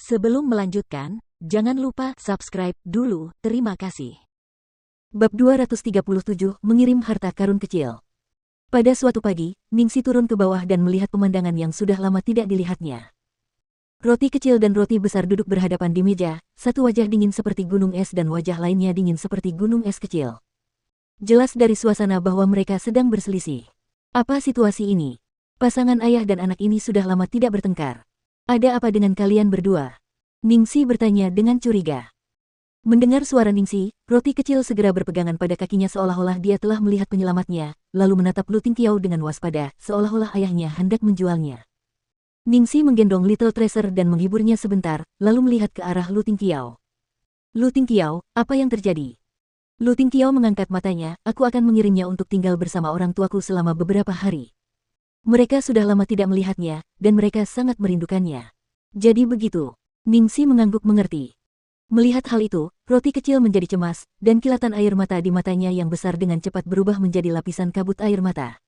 Sebelum melanjutkan, jangan lupa subscribe dulu, terima kasih. Bab 237, Mengirim Harta Karun Kecil. Pada suatu pagi, Ningsi turun ke bawah dan melihat pemandangan yang sudah lama tidak dilihatnya. Roti kecil dan roti besar duduk berhadapan di meja, satu wajah dingin seperti gunung es dan wajah lainnya dingin seperti gunung es kecil. Jelas dari suasana bahwa mereka sedang berselisih. Apa situasi ini? Pasangan ayah dan anak ini sudah lama tidak bertengkar. Ada apa dengan kalian berdua? Ningsi bertanya dengan curiga. Mendengar suara Ningsi, roti kecil segera berpegangan pada kakinya seolah-olah dia telah melihat penyelamatnya, lalu menatap Lu Tingqiao dengan waspada, seolah-olah ayahnya hendak menjualnya. Ningsi menggendong Little Treasure dan menghiburnya sebentar, lalu melihat ke arah Lu Tingqiao. Lu Tingqiao, apa yang terjadi? Lu Tingqiao mengangkat matanya, aku akan mengirimnya untuk tinggal bersama orang tuaku selama beberapa hari. Mereka sudah lama tidak melihatnya, dan mereka sangat merindukannya. Jadi begitu. Ningsi mengangguk mengerti. Melihat hal itu, roti kecil menjadi cemas, dan kilatan air mata di matanya yang besar dengan cepat berubah menjadi lapisan kabut air mata.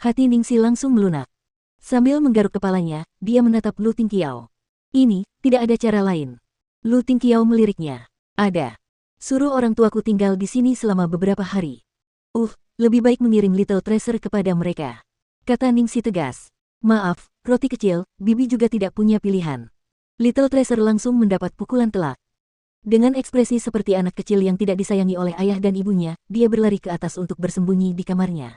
Hati Ningsi langsung melunak. Sambil menggaruk kepalanya, dia menatap Lu Tingqiao. Ini, tidak ada cara lain. Lu Tingqiao meliriknya. Ada. Suruh orang tuaku tinggal di sini selama beberapa hari. Lebih baik mengirim Little Treasure kepada mereka. Kata Ningsi tegas. Maaf, roti kecil, bibi juga tidak punya pilihan. Little Treasure langsung mendapat pukulan telak. Dengan ekspresi seperti anak kecil yang tidak disayangi oleh ayah dan ibunya, dia berlari ke atas untuk bersembunyi di kamarnya.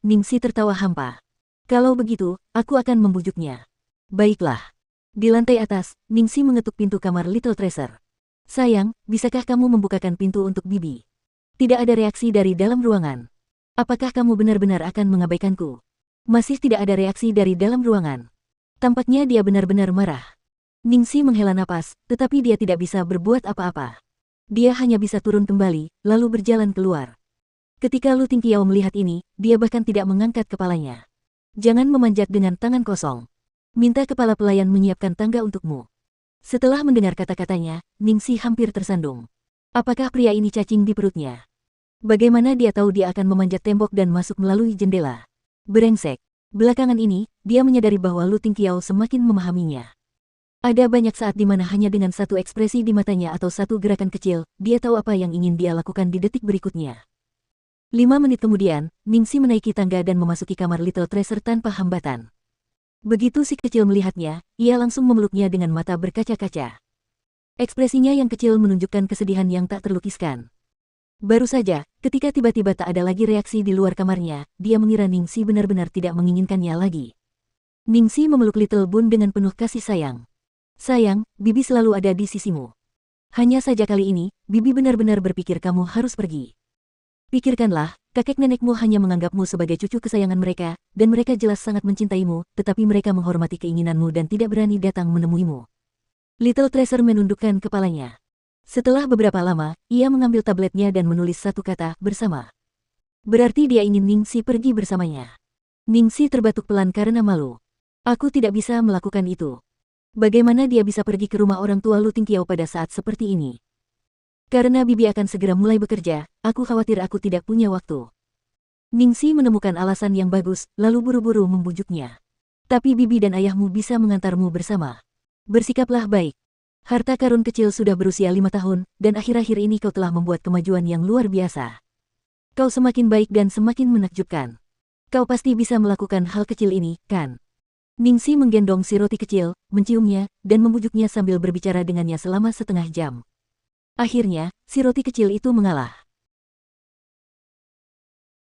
Ningsi tertawa hampa. Kalau begitu, aku akan membujuknya. Baiklah. Di lantai atas, Ningsi mengetuk pintu kamar Little Treasure. Sayang, bisakah kamu membukakan pintu untuk bibi? Tidak ada reaksi dari dalam ruangan. Apakah kamu benar-benar akan mengabaikanku? Masih tidak ada reaksi dari dalam ruangan. Tampaknya dia benar-benar marah. Ningsi menghela napas, tetapi dia tidak bisa berbuat apa-apa. Dia hanya bisa turun kembali, lalu berjalan keluar. Ketika Lu Tingqiao melihat ini, dia bahkan tidak mengangkat kepalanya. Jangan memanjat dengan tangan kosong. Minta kepala pelayan menyiapkan tangga untukmu. Setelah mendengar kata-katanya, Ningsi hampir tersandung. Apakah pria ini cacing di perutnya? Bagaimana dia tahu dia akan memanjat tembok dan masuk melalui jendela? Brengsek. Belakangan ini, dia menyadari bahwa Lu Tingqiao semakin memahaminya. Ada banyak saat di mana hanya dengan satu ekspresi di matanya atau satu gerakan kecil, dia tahu apa yang ingin dia lakukan di detik berikutnya. 5 menit kemudian, Ningsi menaiki tangga dan memasuki kamar Little Treasure tanpa hambatan. Begitu si kecil melihatnya, ia langsung memeluknya dengan mata berkaca-kaca. Ekspresinya yang kecil menunjukkan kesedihan yang tak terlukiskan. Baru saja, ketika tiba-tiba tak ada lagi reaksi di luar kamarnya, dia mengira Ningsi benar-benar tidak menginginkannya lagi. Ningsi memeluk Little Bun dengan penuh kasih sayang. Sayang, bibi selalu ada di sisimu. Hanya saja kali ini, bibi benar-benar berpikir kamu harus pergi. Pikirkanlah, kakek nenekmu hanya menganggapmu sebagai cucu kesayangan mereka, dan mereka jelas sangat mencintaimu, tetapi mereka menghormati keinginanmu dan tidak berani datang menemuimu. Little Treasure menundukkan kepalanya. Setelah beberapa lama, ia mengambil tabletnya dan menulis satu kata, bersama. Berarti dia ingin Ningsi pergi bersamanya. Ningsi terbatuk pelan karena malu. Aku tidak bisa melakukan itu. Bagaimana dia bisa pergi ke rumah orang tua Lu Tingqiao pada saat seperti ini? Karena bibi akan segera mulai bekerja, aku khawatir aku tidak punya waktu. Ningsi menemukan alasan yang bagus, lalu buru-buru membujuknya. Tapi bibi dan ayahmu bisa mengantarmu bersama. Bersikaplah baik. Harta karun kecil sudah berusia 5 tahun, dan akhir-akhir ini kau telah membuat kemajuan yang luar biasa. Kau semakin baik dan semakin menakjubkan. Kau pasti bisa melakukan hal kecil ini, kan? Ningsi menggendong si roti kecil, menciumnya, dan membujuknya sambil berbicara dengannya selama setengah jam. Akhirnya, si roti kecil itu mengalah.